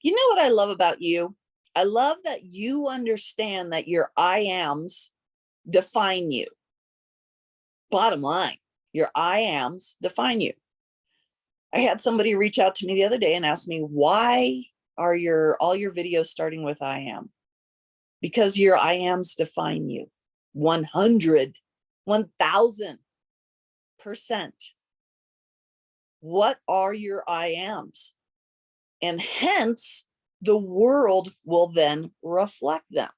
You know what I love about you? I love that you understand that your I ams define you. Bottom line, your I ams define you. I had somebody reach out to me the other day and ask me, why are all your videos starting with I am? Because your I ams define you 100, 1000%. What are your I ams? And hence, the world will then reflect them.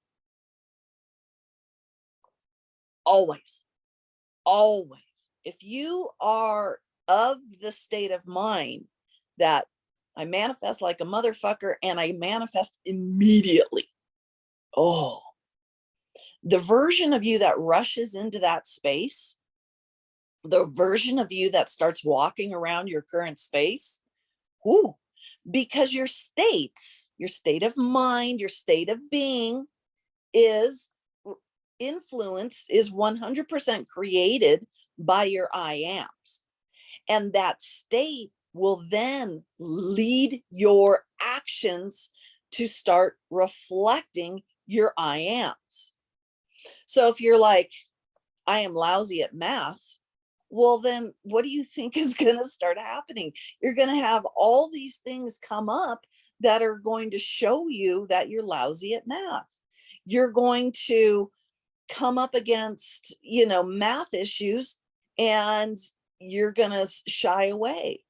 Always, always. If you are of the state of mind that I manifest like a motherfucker and I manifest immediately, oh, the version of you that rushes into that space, the version of you that starts walking around your current space, ooh, because your state of mind, your state of being is influenced, is 100% created by your I ams. And that state will then lead your actions to start reflecting your I ams. So if you're like, I am lousy at math, well, then what do you think is going to start happening? You're going to have all these things come up that are going to show you that you're lousy at math. You're going to come up against, math issues, and you're going to shy away.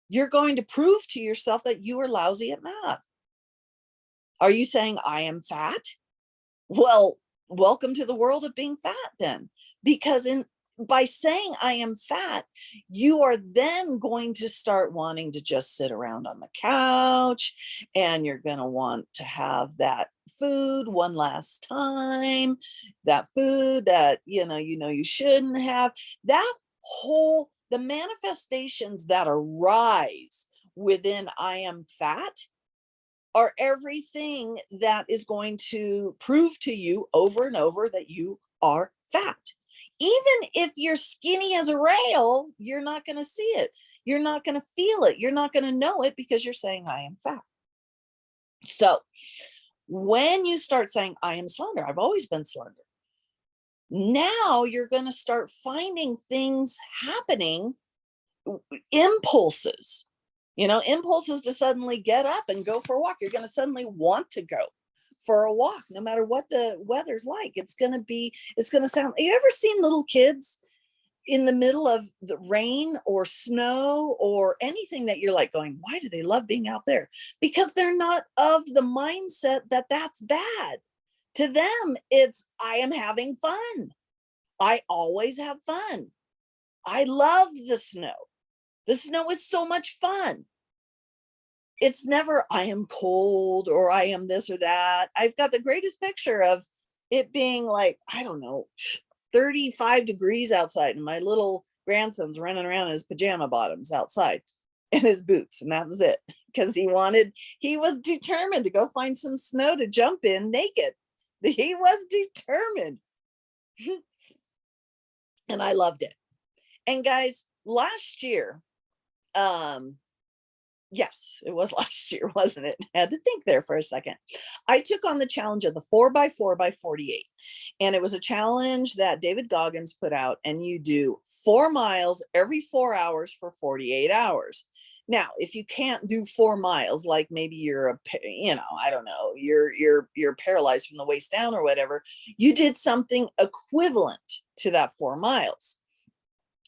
You're going to prove to yourself that you are lousy at math. Are you saying I am fat? Well, welcome to the world of being fat then, because by saying I am fat, you are then going to start wanting to just sit around on the couch, and you're going to want to have that food one last time, that food that, you shouldn't have. That whole, the manifestations that arise within I am fat are everything that is going to prove to you over and over that you are fat. Even if you're skinny as a rail, you're not going to see it. You're not going to feel it. You're not going to know it because you're saying I am fat. So when you start saying I am slender, I've always been slender. Now you're going to start finding things happening, impulses, impulses to suddenly get up and go for a walk. You're going to suddenly want to go for a walk, no matter what the weather's like. It's going to sound, you ever seen little kids in the middle of the rain or snow or anything that you're like going, why do they love being out there? Because they're not of the mindset that that's bad. To them, it's, I am having fun. I always have fun. I love the snow. The snow is so much fun. It's never, I am cold or I am this or that. I've got the greatest picture of it being like, I don't know, 35 degrees outside, and my little grandson's running around in his pajama bottoms outside and his boots. And that was it, because he was determined to go find some snow to jump in naked. He was determined. And I loved it. And guys, last year, yes, it was last year, wasn't it? I had to think there for a second. I took on the challenge of the 4x4x48. And it was a challenge that David Goggins put out, and you do 4 miles every 4 hours for 48 hours. Now, if you can't do 4 miles, like maybe you're I don't know, you're paralyzed from the waist down or whatever, you did something equivalent to that 4 miles.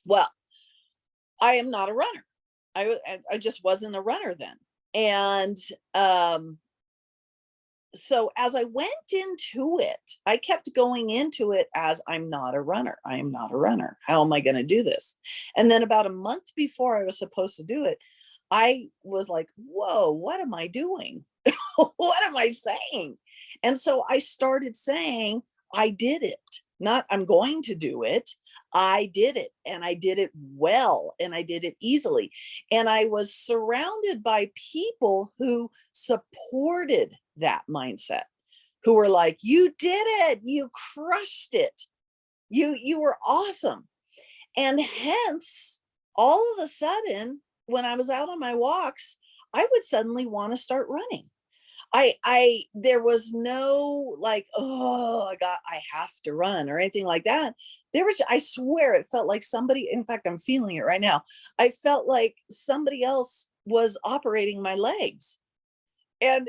Well, I am not a runner. I just wasn't a runner then. And so as I went into it, I kept going into it as, I'm not a runner. I am not a runner. How am I going to do this? And then about a month before I was supposed to do it, I was like, whoa, what am I doing? What am I saying? And so I started saying, I did it. Not, I'm going to do it. I did it, and I did it well, and I did it easily. And I was surrounded by people who supported that mindset, who were like, you did it, you crushed it, you were awesome. And hence, all of a sudden, when I was out on my walks, I would suddenly want to start running. there was no like, oh, I have to run or anything like that. There was, I swear it felt like somebody, in fact, I'm feeling it right now. I felt like somebody else was operating my legs. And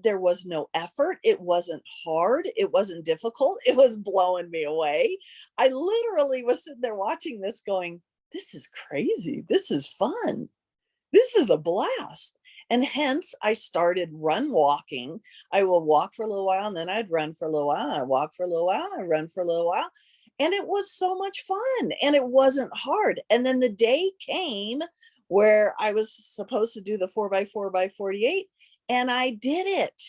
there was no effort. It wasn't hard. It wasn't difficult. It was blowing me away. I literally was sitting there watching this going, this is crazy. This is fun. This is a blast. And hence I started run walking. I will walk for a little while and then I'd run for a little while. I walk for a little while. I run for a little while. And it was so much fun and it wasn't hard. And then the day came where I was supposed to do the 4x4x48 and I did it.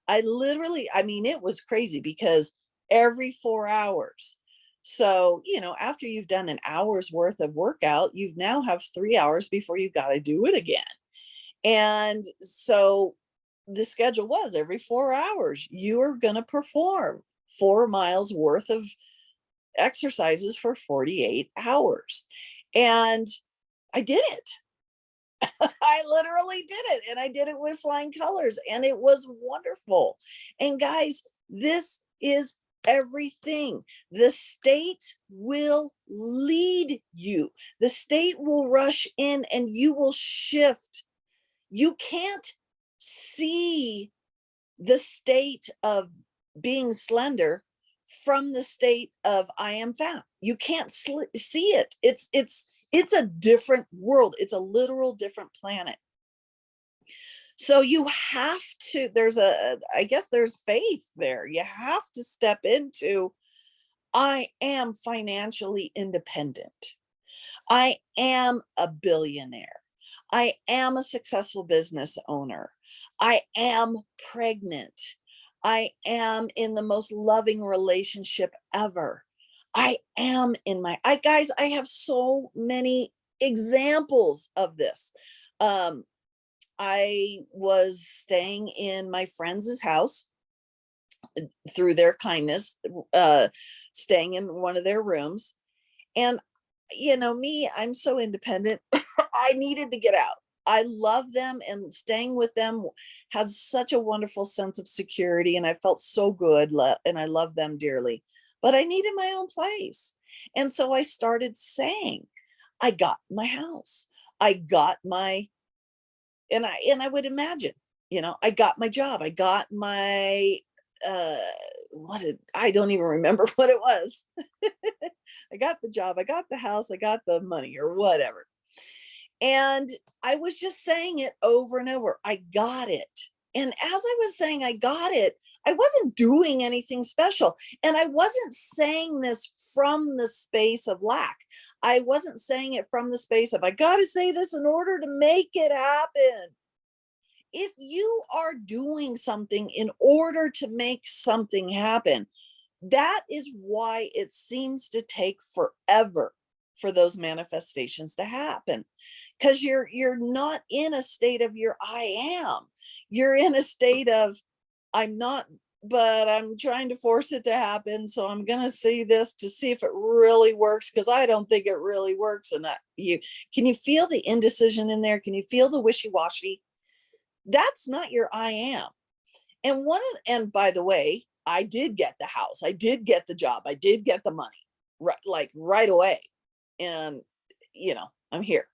I literally, I mean, it was crazy because every 4 hours. So, after you've done an hour's worth of workout, you now have 3 hours before you've got to do it again. And so the schedule was every 4 hours, you are going to perform 4 miles worth of exercises for 48 hours. And I did it. I literally did it. And I did it with flying colors. And it was wonderful. And guys, this is everything. The state will lead you. The state will rush in and you will shift. You can't see the state of being slender from the state of I am fat. You can't see it. It's a different world. It's a literal different planet. So you have to, I guess there's faith there. You have to step into, I am financially independent. I am a billionaire. I am a successful business owner. I am pregnant. I am in the most loving relationship ever. I am in guys, I have so many examples of this. I was staying in my friend's house through their kindness, staying in one of their rooms. And me, I'm so independent. I needed to get out. I love them and staying with them has such a wonderful sense of security. And I felt so good and I love them dearly, but I needed my own place. And so I started saying, I got my house. I got my, and I would imagine, I got my job. I got my, I don't even remember what it was. I got the job, I got the house, I got the money or whatever. And I was just saying it over and over. I got it. And as I was saying, I got it, I wasn't doing anything special. And I wasn't saying this from the space of lack. I wasn't saying it from the space of, I got to say this in order to make it happen. If you are doing something in order to make something happen, that is why it seems to take forever for those manifestations to happen, because you're not in a state of your I am. You're in a state of I'm not, but I'm trying to force it to happen. So I'm going to say this to see if it really works, because I don't think it really works. And can you feel the indecision in there? Can you feel the wishy-washy? That's not your I am. And by the way, I did get the house. I did get the job. I did get the money right away. And, I'm here.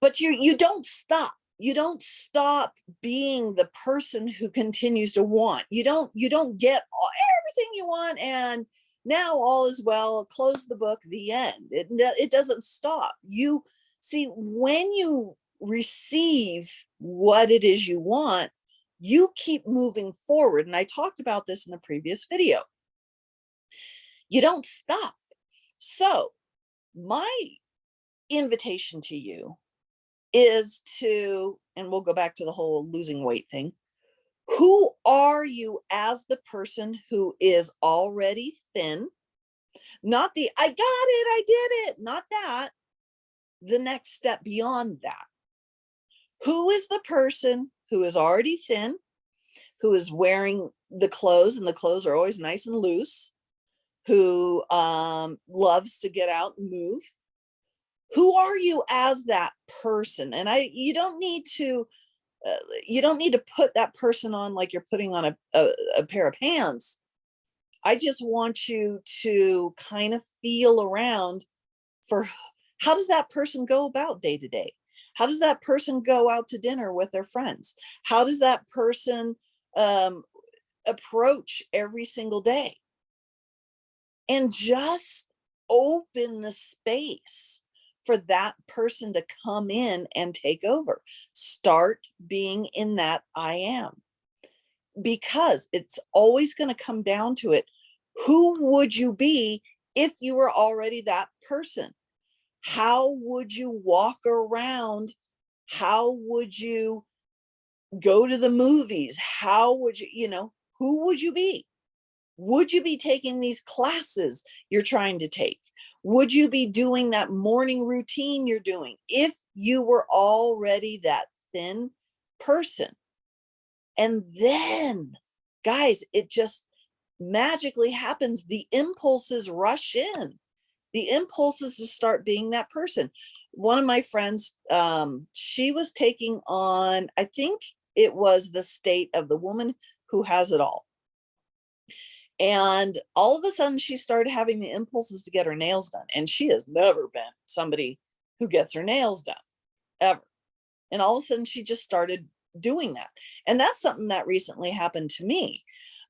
But you don't stop. You don't stop being the person who continues to want. You don't get everything you want and now all is well, close the book, the end. It doesn't stop. You see, when you receive what it is you want, you keep moving forward. And I talked about this in a previous video. You don't stop. So my invitation to you is to, and we'll go back to the whole losing weight thing. Who are you as the person who is already thin? Not the, I got it, I did it, not that. The next step beyond that. Who is the person who is already thin, who is wearing the clothes, and the clothes are always nice and loose, who loves to get out and move? Who are you as that person? And you don't need to you don't need to put that person on like you're putting on a pair of pants. I just want you to kind of feel around for how does that person go about day to day? How does that person go out to dinner with their friends? How does that person approach every single day? And just open the space for that person to come in and take over. Start being in that I am. Because it's always going to come down to it. Who would you be if you were already that person? How would you walk around? How would you go to the movies? How would you, who would you be? Would you be taking these classes you're trying to take? Would you be doing that morning routine you're doing if you were already that thin person? And then, guys, it just magically happens. The impulses rush in. The impulses to start being that person. One of my friends, she was taking on, I think it was the state of the woman who has it all. And all of a sudden she started having the impulses to get her nails done. And she has never been somebody who gets her nails done, ever. And all of a sudden she just started doing that. And that's something that recently happened to me.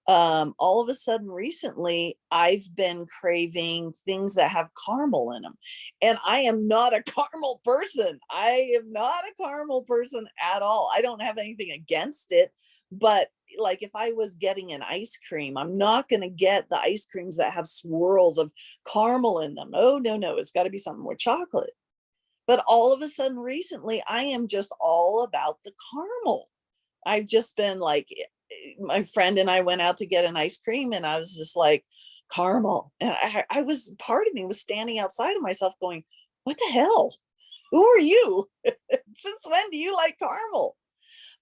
All of a sudden recently, I've been craving things that have caramel in them. And I am not a caramel person. I am not a caramel person at all. I don't have anything against it. But like if I was getting an ice cream, I'm not going to get the ice creams that have swirls of caramel in them. Oh, no, it's got to be something with chocolate. But all of a sudden recently, I am just all about the caramel. I've just been like, my friend and I went out to get an ice cream and I was just like, caramel. And I was, part of me was standing outside of myself going, what the hell? Who are you? Since when do you like caramel?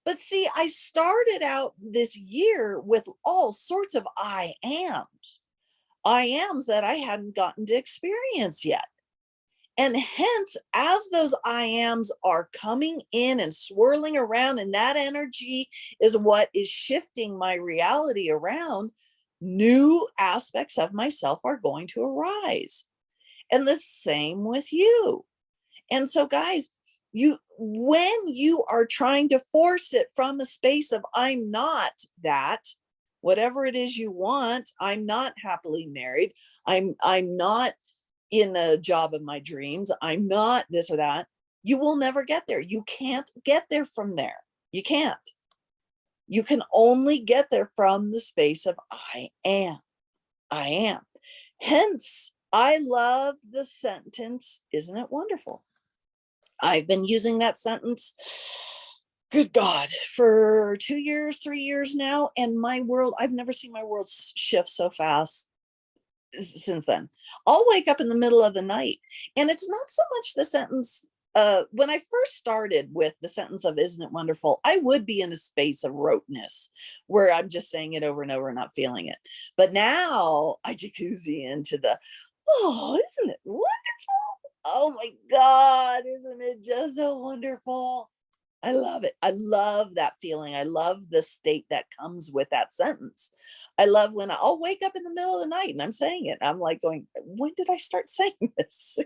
But see, I started out this year with all sorts of I ams that I hadn't gotten to experience yet. And hence, as those I ams are coming in and swirling around, and that energy is what is shifting my reality around, new aspects of myself are going to arise. And the same with you. And so, guys, when you are trying to force it from a space of I'm not that, whatever it is you want, I'm not happily married, I'm not in a job of my dreams, I'm not this or that, you will never get there. You can't get there from there. You can't. You can only get there from the space of I am. I am. Hence, I love the sentence, isn't it wonderful? I've been using that sentence, good God, for 2 years, 3 years now. And my world, I've never seen my world shift so fast since then. I'll wake up in the middle of the night, and it's not so much the sentence. When I first started with the sentence of isn't it wonderful, I would be in a space of roteness where I'm just saying it over and over and not feeling it. But now I jacuzzi into the, oh, isn't it wonderful? Oh my God, isn't it just so wonderful? I love it. I love that feeling. I love the state that comes with that sentence. I love when I'll wake up in the middle of the night and I'm saying it. I'm like going, when did I start saying this?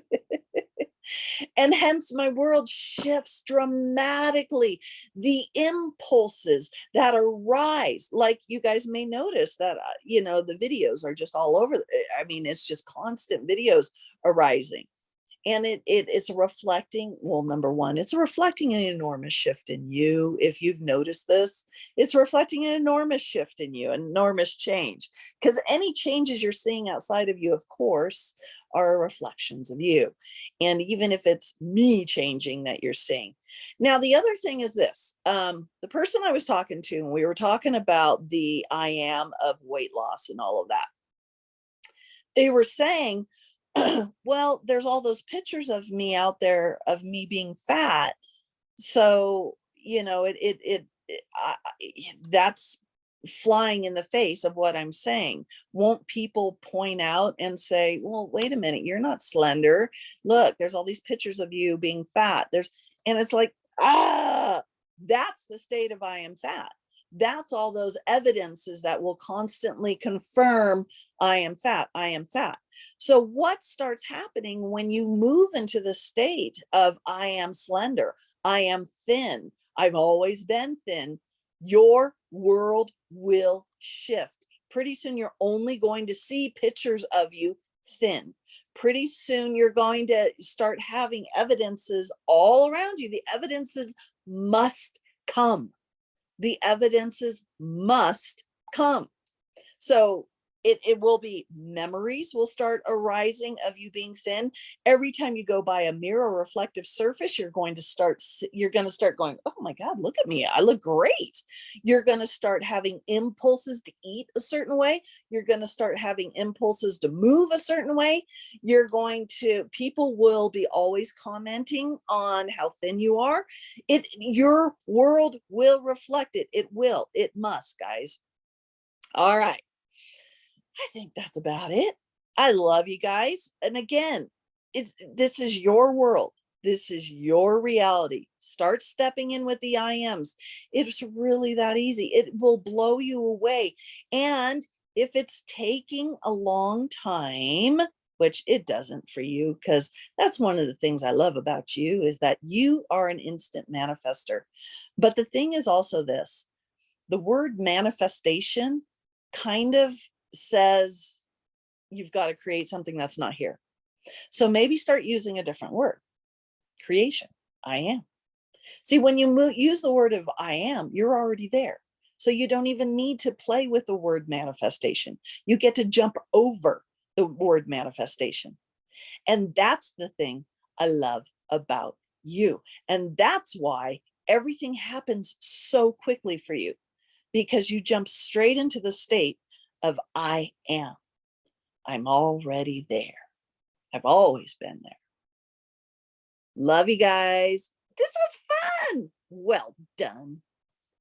And hence my world shifts dramatically. The impulses that arise, like you guys may notice that, the videos are just all over. I mean, it's just constant videos arising. And it's reflecting, well, number one, it's reflecting an enormous shift in you. If you've noticed this, it's reflecting an enormous shift in you, an enormous change. Because any changes you're seeing outside of you, of course, are reflections of you. And even if it's me changing that you're seeing. Now, the other thing is this, the person I was talking to, and we were talking about the I am of weight loss and all of that. They were saying, well, there's all those pictures of me out there of me being fat. So, that's flying in the face of what I'm saying. Won't people point out and say, well, wait a minute, you're not slender. Look, there's all these pictures of you being fat. And it's like, That's the state of I am fat. That's all those evidences that will constantly confirm I am fat, I am fat. So what starts happening when you move into the state of I am slender, I am thin, I've always been thin, your world will shift. Pretty soon you're only going to see pictures of you thin. Pretty soon you're going to start having evidences all around you. The evidences must come. The evidences must come. So it will be memories will start arising of you being thin. Every time you go by a mirror or reflective surface, you're going to start going, oh my God, look at me. I look great. You're going to start having impulses to eat a certain way. You're going to start having impulses to move a certain way. People will be always commenting on how thin you are. Your world will reflect it. It must, guys. All right. I think that's about it. I love you guys. And again, this is your world. This is your reality. Start stepping in with the IMs. It's really that easy. It will blow you away. And if it's taking a long time, which it doesn't for you, because that's one of the things I love about you is that you are an instant manifester. But the thing is also this, the word manifestation kind of says you've got to create something that's not here. So maybe start using a different word. Creation. I am. See, when you use the word of I am, you're already there. So you don't even need to play with the word manifestation. You get to jump over the word manifestation. And that's the thing I love about you. And that's why everything happens so quickly for you, because you jump straight into the state of I am. I'm already there. I've always been there. Love you guys. This was fun. Well done.